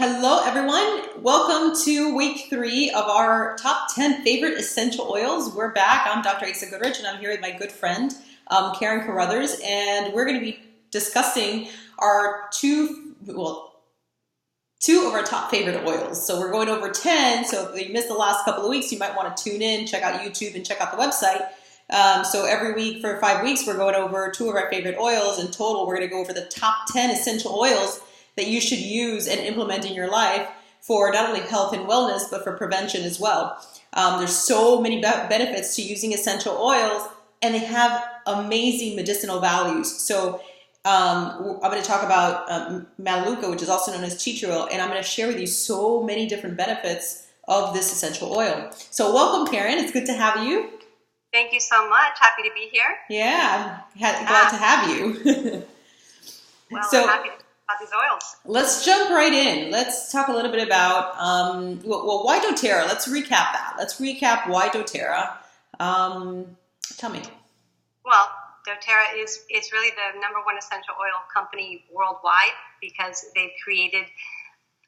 Hello, everyone. Welcome to week 3 of our top 10 favorite essential oils. We're back. I'm Dr. Asa Goodrich, and I'm here with my good friend, Karen Carruthers, and we're going to be discussing our two of our top favorite oils. So we're going over 10, so if you missed the last couple of weeks, you might want to tune in, check out YouTube, and check out the website. So every week for 5 weeks, we're going over 2 of our favorite oils. In total, we're going to go over the top 10 essential oils that you should use and implement in your life for not only health and wellness, but for prevention as well. There's so many benefits to using essential oils, and they have amazing medicinal values. So I'm going to talk about Melaleuca, which is also known as tea tree oil, and I'm going to share with you so many different benefits of this essential oil. So welcome, Karen. It's good to have you. Thank you so much. Happy to be here. Yeah, glad to have you. Well, I'm happy to talk about these oils. Let's jump right in. Let's talk a little bit about, why doTERRA? Let's recap that. Let's recap why doTERRA. Tell me. Well, doTERRA is really the #1 essential oil company worldwide because they've created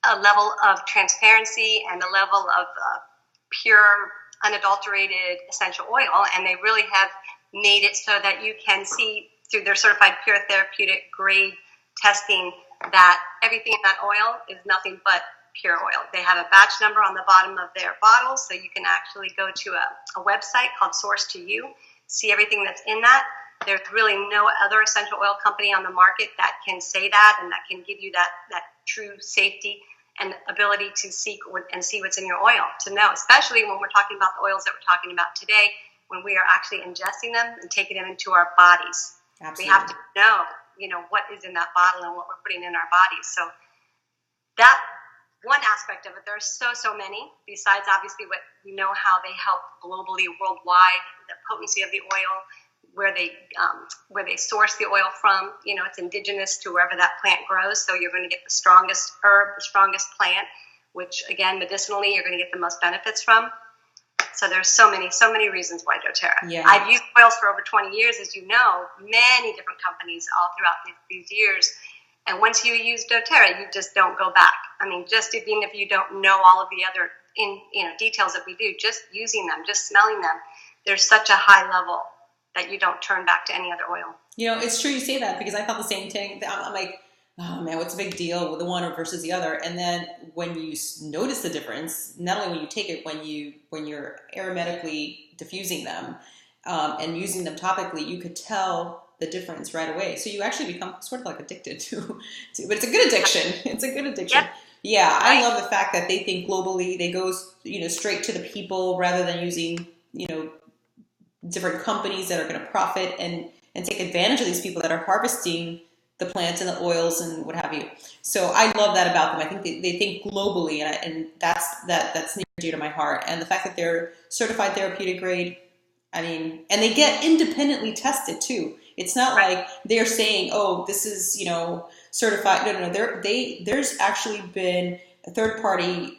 a level of transparency and a level of pure, unadulterated essential oil, and they really have made it so that you can see through their certified pure therapeutic grade testing that everything in that oil is nothing but pure oil. They have a batch number on the bottom of their bottles, so you can actually go to a website called Source to You, see everything that's in that. There's really no other essential oil company on the market that can say that and that can give you that true safety and ability to seek and see what's in your oil, to know, especially when we're talking about the oils that we're talking about today, when we are actually ingesting them and taking them into our bodies. Absolutely. We have to know, what is in that bottle and what we're putting in our bodies. So that one aspect of it, there are so many, besides obviously what we know how they help globally, worldwide, the potency of the oil, where they source the oil from. It's indigenous to wherever that plant grows, so you're going to get the strongest herb, the strongest plant, which again, medicinally, you're going to get the most benefits from. So there's so many reasons why doTERRA. Yeah. I've used oils for over 20 years, as you know, many different companies all throughout these years. And once you use doTERRA, you just don't go back. I mean, just even if you don't know all of the other details that we do, just using them, just smelling them, there's such a high level that you don't turn back to any other oil. It's true you say that, because I thought the same thing. I'm like, oh man, what's the big deal with the one versus the other? And then when you notice the difference, not only when you take it, when you're aromatically diffusing them and using them topically, you could tell the difference right away. So you actually become sort of like addicted to but it's a good addiction. It's a good addiction. Yep. Yeah, right. I love the fact that they think globally. They go straight to the people rather than using different companies that are going to profit and take advantage of these people that are harvesting the plants and the oils and what have you. So I love that about them. I think they think globally, and that's near and dear to my heart. And the fact that they're certified therapeutic grade, and they get independently tested too. It's not like they're saying, oh, this is, certified. No. There's actually been third-party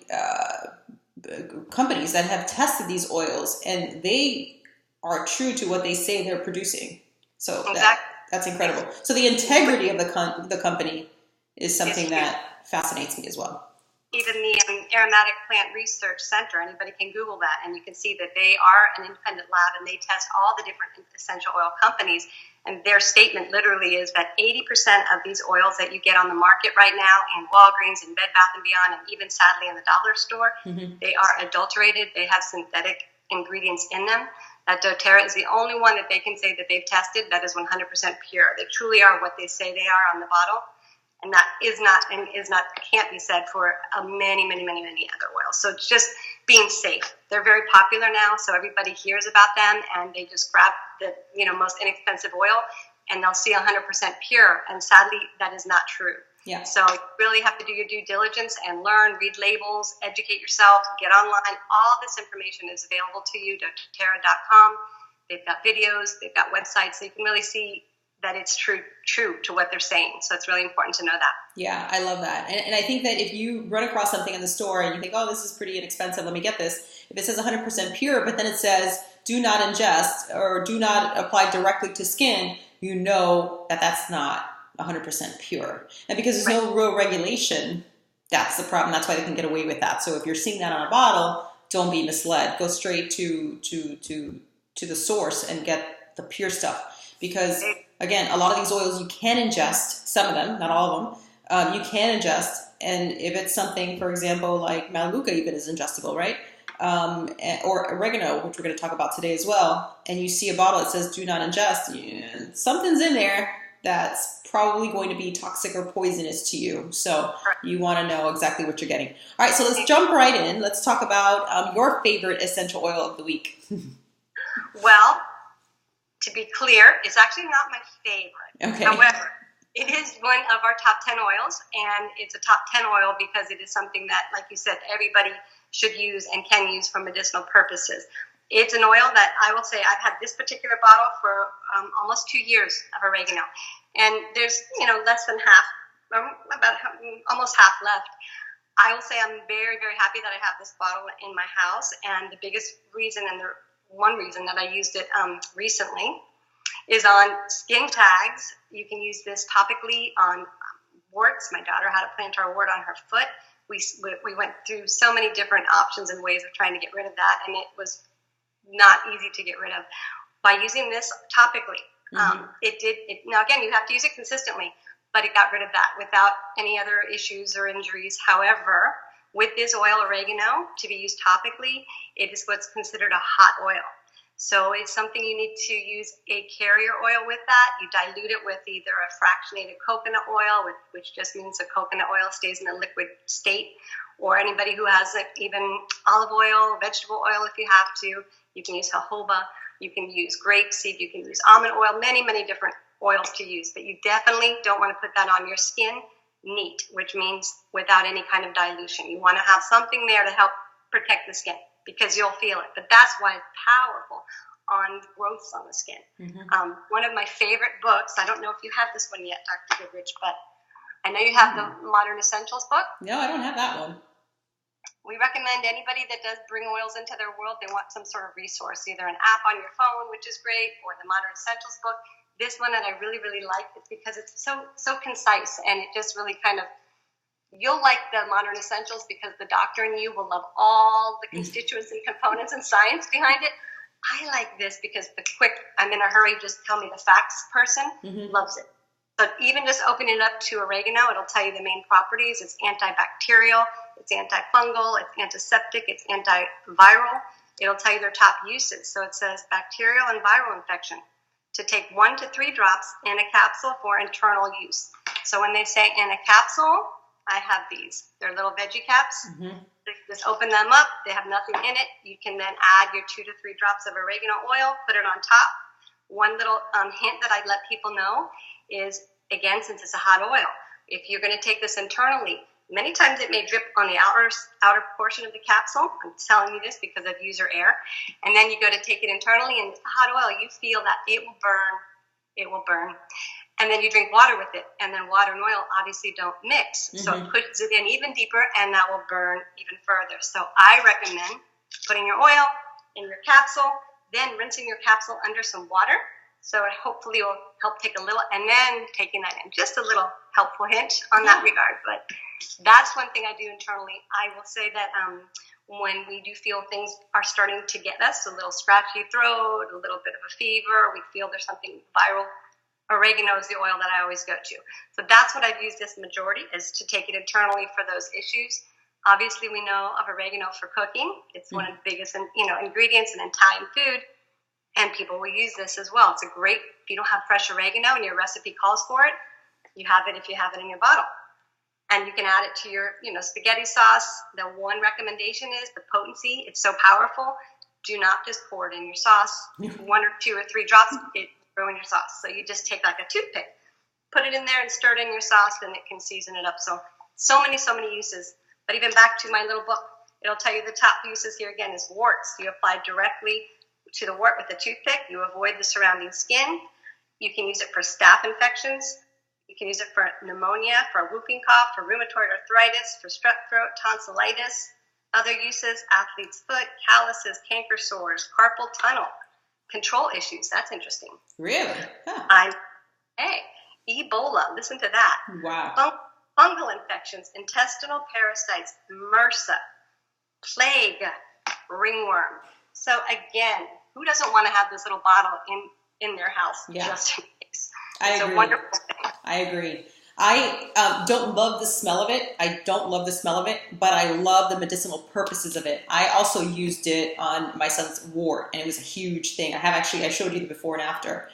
companies that have tested these oils, and they are true to what they say they're producing. So that's incredible. So the integrity of the company is something that fascinates me as well. Even the Aromatic Plant Research Center, anybody can Google that, and you can see that they are an independent lab, and they test all the different essential oil companies. And their statement literally is that 80% of these oils that you get on the market right now in Walgreens and Bed Bath & Beyond, and even sadly in the dollar store, they are adulterated. They have synthetic ingredients in them. That doTERRA is the only one that they can say that they've tested that is 100% pure. They truly are what they say they are on the bottle. And that can't be said for many other oils. So it's just being safe. They're very popular now, so everybody hears about them, and they just grab the most inexpensive oil, and they'll see 100% pure. And sadly, that is not true. Yeah. So you really have to do your due diligence and learn, read labels, educate yourself, get online. All this information is available to you, doTERRA.com. They've got videos, they've got websites, so you can really see that it's true to what they're saying. So it's really important to know that. Yeah, I love that. And I think that if you run across something in the store and you think, oh, this is pretty inexpensive, let me get this. If it says 100% pure, but then it says do not ingest or do not apply directly to skin, you know that that's not 100% pure. And because there's no real regulation That's the problem. That's why they can get away with that. So if you're seeing that on a bottle, don't be misled. Go straight to the source and get the pure stuff. Because again, a lot of these oils you can ingest. Some of them, not all of them, you can ingest. And if it's something, for example, like Melaleuca, even is ingestible, right? Or oregano, which we're going to talk about today as well. And you see a bottle that says "Do not ingest." Something's in there that's probably going to be toxic or poisonous to you. So you want to know exactly what you're getting. All right, so let's jump right in. Let's talk about your favorite essential oil of the week. Well, to be clear, it's actually not my favorite. Okay. However, it is one of our top 10 oils, and it's a top 10 oil because it is something that, like you said, everybody should use and can use for medicinal purposes. It's an oil that I will say I've had this particular bottle for almost 2 years of oregano, and there's less than half, almost half left. I will say I'm very, very happy that I have this bottle in my house, and the biggest reason, and the one reason that I used it recently, is on skin tags. You can use this topically on warts. My daughter had a plantar wart on her foot. We went through so many different options and ways of trying to get rid of that, and it was not easy to get rid of. By using this topically, now again, you have to use it consistently, but it got rid of that without any other issues or injuries. However, with this oil, oregano, to be used topically, it is what's considered a hot oil. So it's something you need to use a carrier oil with that. You dilute it with either a fractionated coconut oil, which just means the coconut oil stays in a liquid state, or anybody who has even olive oil, vegetable oil if you have to. You can use jojoba, you can use grapeseed, you can use almond oil, many, many different oils to use. But you definitely don't want to put that on your skin neat, which means without any kind of dilution. You want to have something there to help protect the skin, because you'll feel it. But that's why it's powerful on growths on the skin. One of my favorite books, I don't know if you have this one yet, Dr. Goodrich, but I know you have the Modern Essentials book. No, I don't have that one. We recommend anybody that does bring oils into their world, they want some sort of resource, either an app on your phone, which is great, or the Modern Essentials book. This one that I really, really like is because it's so concise, and it just really kind of, you'll like the Modern Essentials because the doctor in you will love all the constituents and components and science behind it. I like this because the quick, I'm in a hurry, just tell me the facts person loves it. So even just opening it up to oregano, it'll tell you the main properties. It's antibacterial, it's antifungal, it's antiseptic, it's antiviral. It'll tell you their top uses. So it says bacterial and viral infection, to take 1 to 3 drops in a capsule for internal use. So when they say in a capsule, I have these. They're little veggie caps. Just open them up. They have nothing in it. You can then add your 2 to 3 drops of oregano oil, put it on top. One little hint that I let people know is, again, since it's a hot oil, if you're going to take this internally, many times it may drip on the outer portion of the capsule. I'm telling you this because I've used your air. And then you go to take it internally, and it's a hot oil. You feel that it will burn. It will burn. And then you drink water with it, and then water and oil obviously don't mix. So it pushes it in even deeper, and that will burn even further. So I recommend putting your oil in your capsule, then rinsing your capsule under some water. So it hopefully will help take a little, and then taking that in. Just a little helpful hint on that regard. But that's one thing I do internally. I will say that when we do feel things are starting to get us, a little scratchy throat, a little bit of a fever, we feel there's something viral, oregano is the oil that I always go to. So that's what I've used this majority, is to take it internally for those issues. Obviously, we know of oregano for cooking. It's one of the biggest ingredients in Italian food, and people will use this as well. It's a great, if you don't have fresh oregano and your recipe calls for it, you have it if you have it in your bottle. And you can add it to your spaghetti sauce. The one recommendation is the potency. It's so powerful. Do not just pour it in your sauce. 1 or 2 or 3 drops, it ruin your sauce. So you just take like a toothpick, put it in there and stir it in your sauce, and it can season it up. So many uses. But even back to my little book, it'll tell you the top uses here again is warts. You apply directly to the wart with a toothpick. You avoid the surrounding skin. You can use it for staph infections. You can use it for pneumonia, for whooping cough, for rheumatoid arthritis, for strep throat, tonsillitis. Other uses, athlete's foot, calluses, canker sores, carpal tunnel, control issues. That's interesting. Really? Huh. Ebola. Listen to that. Wow. fungal infections, intestinal parasites, MRSA, plague, ringworm. So again, who doesn't want to have this little bottle in their house just in case? It's a wonderful thing. I agree. I don't love the smell of it. But I love the medicinal purposes of it. I also used it on my son's wart, and it was a huge thing. I showed you the before and after.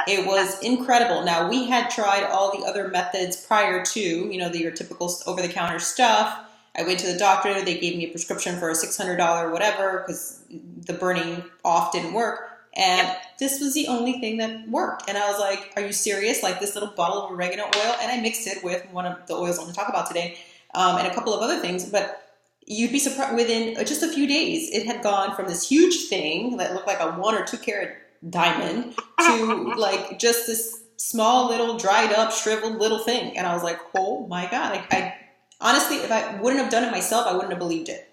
It was incredible. Now, we had tried all the other methods prior to, your typical over-the-counter stuff. I went to the doctor. They gave me a prescription for a $600 whatever because the burning off didn't work. And this was the only thing that worked. And I was like, are you serious? Like this little bottle of oregano oil? And I mixed it with one of the oils I'm going to talk about today and a couple of other things. But you'd be surprised, within just a few days, it had gone from this huge thing that looked like a 1 or 2 carat diamond to like just this small little dried up, shriveled little thing. And I was like, oh my God. I honestly, if I wouldn't have done it myself, I wouldn't have believed it,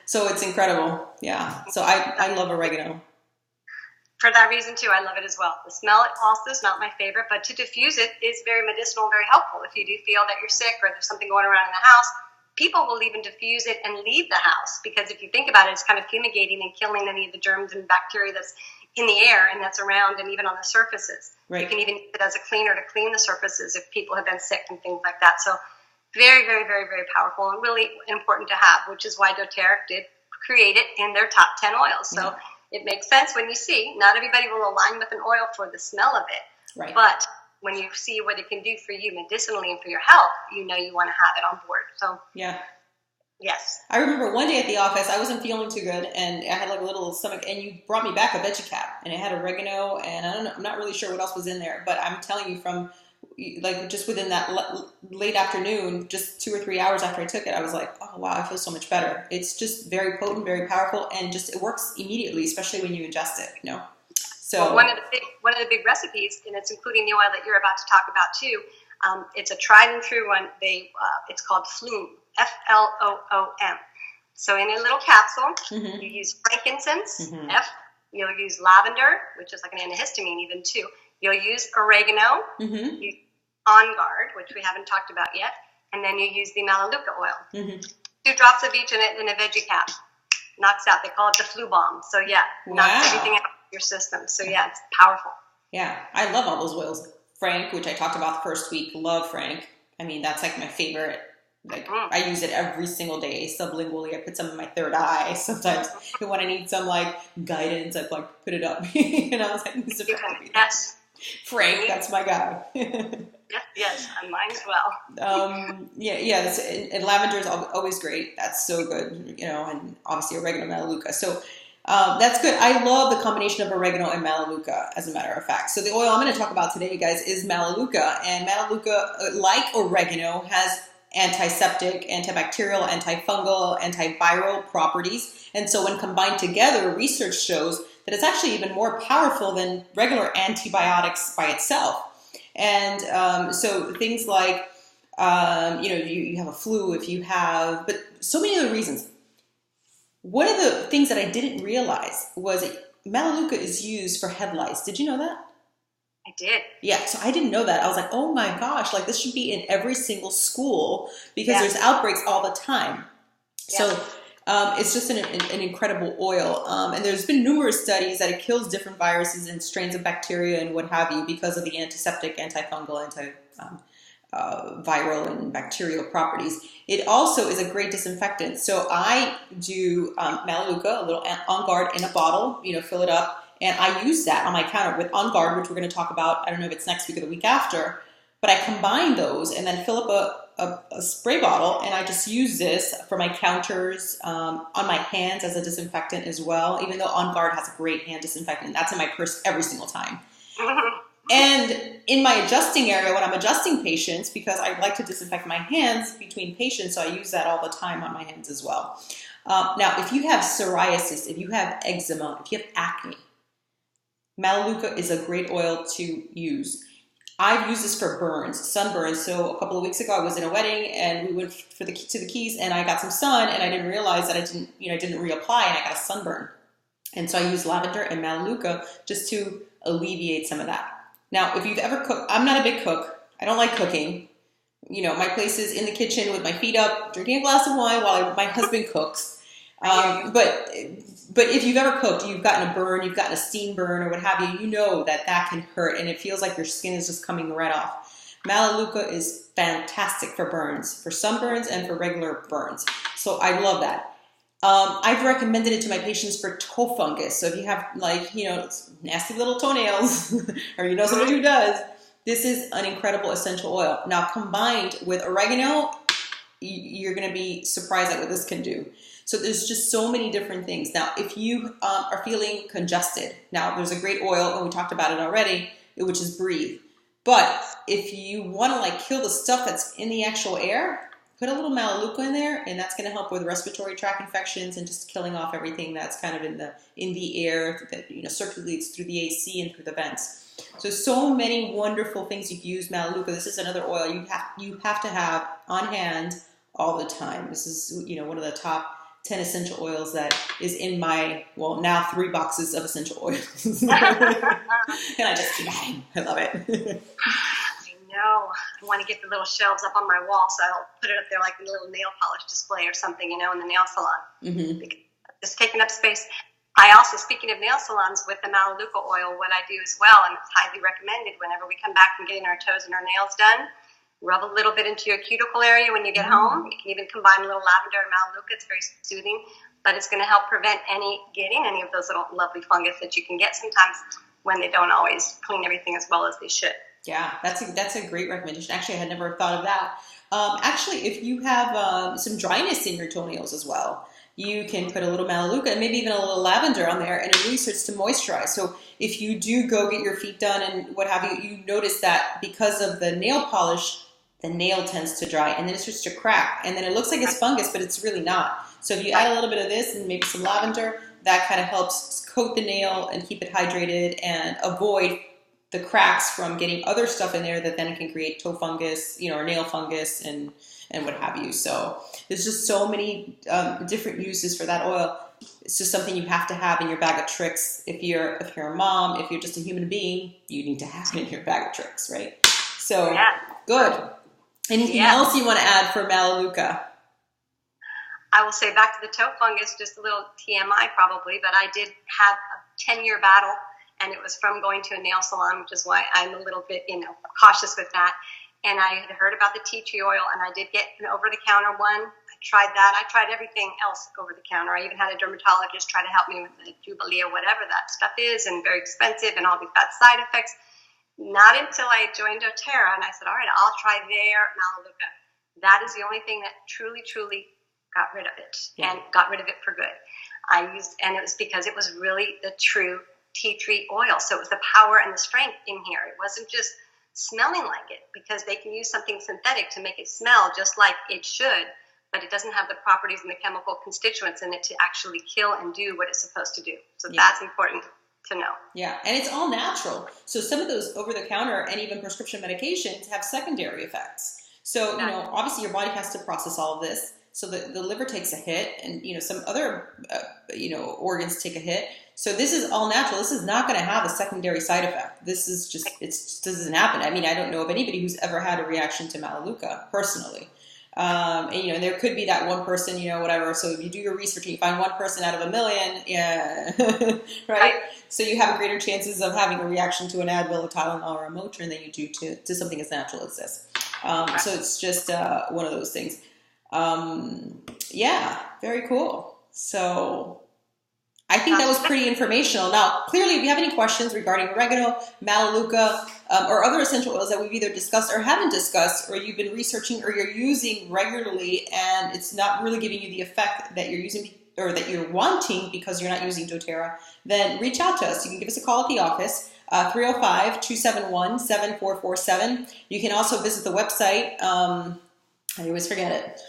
So it's incredible. Yeah. So I love oregano. For that reason too, I love it as well. The smell also is not my favorite, but to diffuse it is very medicinal, very helpful. If you do feel that you're sick or there's something going around in the house, people will even diffuse it and leave the house because if you think about it, it's kind of fumigating and killing any of the germs and bacteria that's in the air and that's around and even on the surfaces. Right. You can even use it as a cleaner to clean the surfaces if people have been sick and things like that. So very, very, very, very powerful and really important to have, which is why doTERRA did create it in their top 10 oils. So it makes sense when you see, not everybody will align with an oil for the smell of it. Right. But when you see what it can do for you medicinally and for your health, you want to have it on board. So yes. I remember one day at the office, I wasn't feeling too good and I had like a little stomach and you brought me back a veggie cap and it had oregano and I don't know, I'm not really sure what else was in there, but I'm telling you from like just within that late afternoon, just 2 or 3 hours after I took it, I was like, oh wow, I feel so much better. It's just very potent, very powerful, and just it works immediately, especially when you ingest it. So one of the big recipes, and it's including the oil that you're about to talk about too. It's a tried and true one. It's called Floom, Floom. So in a little capsule, you use frankincense, F. You'll use lavender, which is like an antihistamine even too. You'll use oregano, you On Guard, which we haven't talked about yet, and then you use the Melaleuca oil. 2 drops of each in a veggie cap. Knocks out. They call it the flu bomb. So knocks everything out of your system. So it's powerful. Yeah, I love all those oils. Frank, which I talked about the first week, love Frank. I mean, that's like my favorite. Like I use it every single day, sublingually. I put some in my third eye. Sometimes when I need some like guidance, I like put it up. And I was like, yes. Frank, that's my guy. Yes, and mine as well. And lavender is always great. That's so good, and obviously oregano, Melaleuca. So that's good. I love the combination of oregano and Melaleuca, as a matter of fact. So the oil I'm going to talk about today, you guys, is Melaleuca. And Melaleuca, like oregano, has antiseptic, antibacterial, antifungal, antiviral properties. And so when combined together, research shows that it's actually even more powerful than regular antibiotics by itself. And so things like, you have a flu, but so many other reasons. One of the things that I didn't realize was that Melaleuca is used for head lice. Did you know that? I did. Yeah, so I didn't know that. I was like, oh my gosh, like this should be in every single school because there's outbreaks all the time. Yeah. So it's just an incredible oil. And there's been numerous studies that it kills different viruses and strains of bacteria and what have you because of the antiseptic, antifungal, viral and bacterial properties. It also is a great disinfectant. So I do Melaleuca, a little On Guard in a bottle, fill it up. And I use that on my counter with On Guard, which we're going to talk about. I don't know if it's next week or the week after. But I combine those and then fill up a spray bottle. And I just use this for my counters, on my hands as a disinfectant as well. Even though On Guard has a great hand disinfectant. That's in my purse every single time. And in my adjusting area, when I'm adjusting patients, because I like to disinfect my hands between patients, so I use that all the time on my hands as well. Now, if you have psoriasis, if you have eczema, if you have acne, Melaleuca is a great oil to use. I've used this for burns, sunburns. So a couple of weeks ago, I was in a wedding and we went to the Keys and I got some sun and I didn't realize that I didn't reapply and I got a sunburn. And so I used lavender and Melaleuca just to alleviate some of that. Now, if you've ever cooked, I'm not a big cook. I don't like cooking. My place is in the kitchen with my feet up, drinking a glass of wine while my husband cooks. But if you've ever cooked, you've gotten a burn, you've gotten a steam burn or what have you, you know that can hurt and it feels like your skin is just coming right off. Melaleuca is fantastic for burns, for sunburns and for regular burns. So I love that. I've recommended it to my patients for toe fungus. So if you have nasty little toenails or somebody who does, this is an incredible essential oil. Now combined with oregano, you're going to be surprised at what this can do. So there's just so many different things. Now, if you are feeling congested, now there's a great oil, and we talked about it already, which is Breathe. But if you want to kill the stuff that's in the actual air, put a little Melaleuca in there, and that's going to help with respiratory tract infections and just killing off everything that's kind of in the air that circulates through the AC and through the vents. So many wonderful things you can use Melaleuca. This is another oil you have to have on hand all the time. This is one of the top 10 essential oils that is in my, now 3 boxes of essential oils. And I just keep adding. I love it. I know. I want to get the little shelves up on my wall, so I'll put it up there like a little nail polish display or something, in the nail salon. Mm-hmm. It's taking up space. I also, speaking of nail salons, with the Melaleuca oil, what I do as well, and it's highly recommended whenever we come back from getting our toes and our nails done, rub a little bit into your cuticle area when you get home. You can even combine a little lavender and Melaleuca. It's very soothing, but it's going to help prevent getting any of those little lovely fungus that you can get sometimes when they don't always clean everything as well as they should. Yeah, that's a great recommendation. Actually, I had never thought of that. Actually, if you have some dryness in your toenails as well, you can put a little Melaleuca and maybe even a little lavender on there, and it really starts to moisturize. So if you do go get your feet done and what have you, you notice that because of the nail polish, the nail tends to dry and then it starts to crack. And then it looks like it's fungus, but it's really not. So if you add a little bit of this and maybe some lavender, that kind of helps coat the nail and keep it hydrated and avoid the cracks from getting other stuff in there that then can create toe fungus, or nail fungus and what have you. So there's just so many different uses for that oil. It's just something you have to have in your bag of tricks. If you're a mom, if you're just a human being, you need to have it in your bag of tricks, right? So good. Anything else you want to add for Melaleuca? I will say back to the toe fungus, just a little TMI probably, but I did have a 10-year battle, and it was from going to a nail salon, which is why I'm a little bit, cautious with that. And I had heard about the tea tree oil, and I did get an over-the-counter one. I tried that. I tried everything else over-the-counter. I even had a dermatologist try to help me with the Jubilee or whatever that stuff is, and very expensive and all these bad side effects. Not until I joined doTERRA, and I said, all right, I'll try their Melaleuca. That is the only thing that truly, truly got rid of it, and got rid of it for good. And it was because it was really the true tea tree oil. So it was the power and the strength in here. It wasn't just smelling like it, because they can use something synthetic to make it smell just like it should, but it doesn't have the properties and the chemical constituents in it to actually kill and do what it's supposed to do. So that's important to know. Yeah, and it's all natural. So some of those over-the-counter and even prescription medications have secondary effects. So, obviously your body has to process all of this. So the liver takes a hit, and, some other, organs take a hit. So this is all natural. This is not going to have a secondary side effect. This is just, it just doesn't happen. I mean, I don't know of anybody who's ever had a reaction to Melaleuca personally. And there could be that one person, whatever. So if you do your research and you find one person out of a million, right? So you have greater chances of having a reaction to an Advil, a Tylenol, or a Motrin than you do to something as natural as this. So it's just one of those things. Very cool. So I think that was pretty informational. Now, clearly, if you have any questions regarding oregano, Melaleuca, or other essential oils that we've either discussed or haven't discussed, or you've been researching or you're using regularly and it's not really giving you the effect that you're using or that you're wanting because you're not using doTERRA, then reach out to us. You can give us a call at the office, 305-271-7447. You can also visit the website. I always forget it.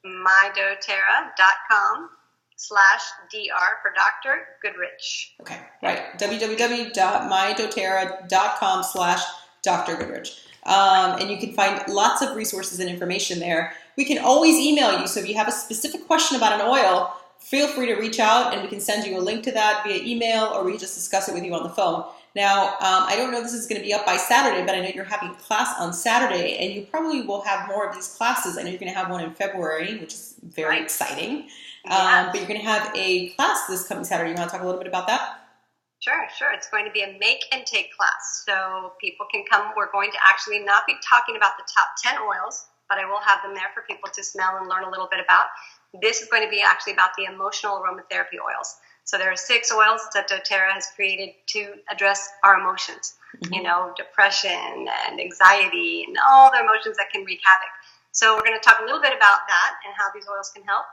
mydoterra.com/DR for Dr. Goodrich. Okay, right. www.mydoterra.com/Dr. Goodrich. And you can find lots of resources and information there. We can always email you. So if you have a specific question about an oil, feel free to reach out and we can send you a link to that via email, or we just discuss it with you on the phone. Now, I don't know if this is going to be up by Saturday, but I know you're having a class on Saturday, and you probably will have more of these classes. I know you're going to have one in February, which is very exciting. But you're going to have a class this coming Saturday. You want to talk a little bit about that? Sure. It's going to be a make and take class. So people can come. We're going to actually not be talking about the top 10 oils, but I will have them there for people to smell and learn a little bit about. This is going to be actually about the emotional aromatherapy oils. So there are 6 oils that doTERRA has created to address our emotions, depression and anxiety and all the emotions that can wreak havoc. So we're going to talk a little bit about that and how these oils can help.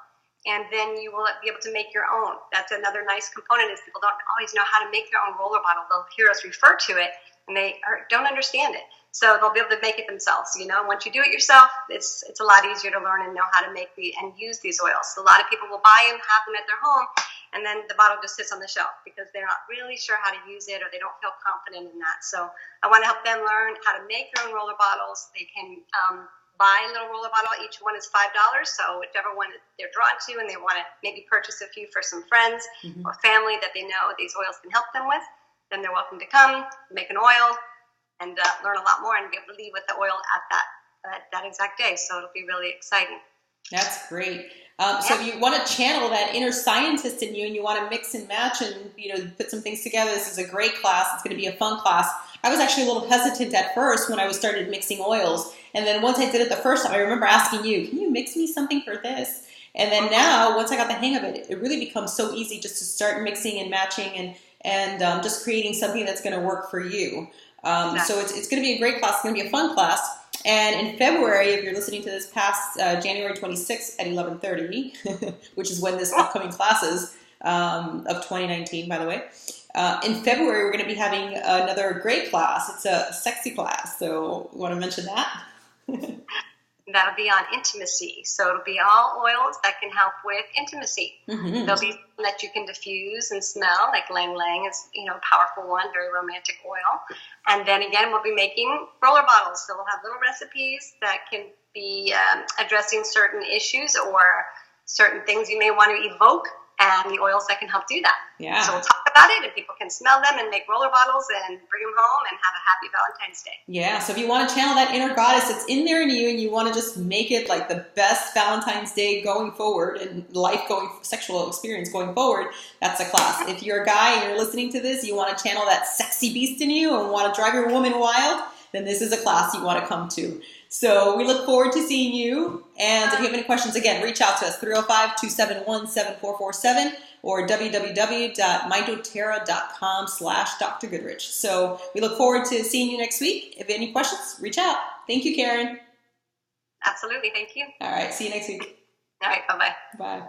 And then you will be able to make your own. That's another nice component is people don't always know how to make their own roller bottle. They'll hear us refer to it and they don't understand it. So they'll be able to make it themselves. Once you do it yourself, it's a lot easier to learn and know how to make and use these oils. So a lot of people will buy them, have them at their home, and then the bottle just sits on the shelf because they're not really sure how to use it or they don't feel confident in that. So I want to help them learn how to make their own roller bottles. They can buy a little roller bottle. Each one is $5. So whichever one they're drawn to and they want to maybe purchase a few for some friends or family that they know these oils can help them with, then they're welcome to come, make an oil, and learn a lot more and be able to leave with the oil at that exact day. So it'll be really exciting. That's great. So if you want to channel that inner scientist in you and you want to mix and match and put some things together, this is a great class. It's going to be a fun class. I was actually a little hesitant at first when I started mixing oils. And then once I did it the first time, I remember asking you, can you mix me something for this? And then now, once I got the hang of it, it really becomes so easy just to start mixing and matching and just creating something that's going to work for you. So it's going to be a great class. It's going to be a fun class. And in February, if you're listening to this past January 26th at 11:30, which is when this upcoming class is of 2019, by the way, in February, we're going to be having another great class. It's a sexy class. So you want to mention that? That'll be on intimacy. So it'll be all oils that can help with intimacy. There'll be some that you can diffuse and smell, like Lang Lang is, a powerful one, very romantic oil. And then again, we'll be making roller bottles. So we'll have little recipes that can be addressing certain issues or certain things you may want to evoke, and the oils that can help do that. Yeah. So we'll talk about it, and people can smell them and make roller bottles and bring them home and have a happy Valentine's Day. Yeah, so if you want to channel that inner goddess that's in there in you and you want to just make it like the best Valentine's Day going forward and sexual experience going forward, that's a class. If you're a guy and you're listening to this, you want to channel that sexy beast in you and want to drive your woman wild, then this is a class you want to come to. So we look forward to seeing you. And if you have any questions, again, reach out to us, 305-271-7447 or www.mydoterra.com/Dr. Goodrich. So we look forward to seeing you next week. If you have any questions, reach out. Thank you, Karen. Absolutely. Thank you. All right. See you next week. All right. Bye-bye. Bye.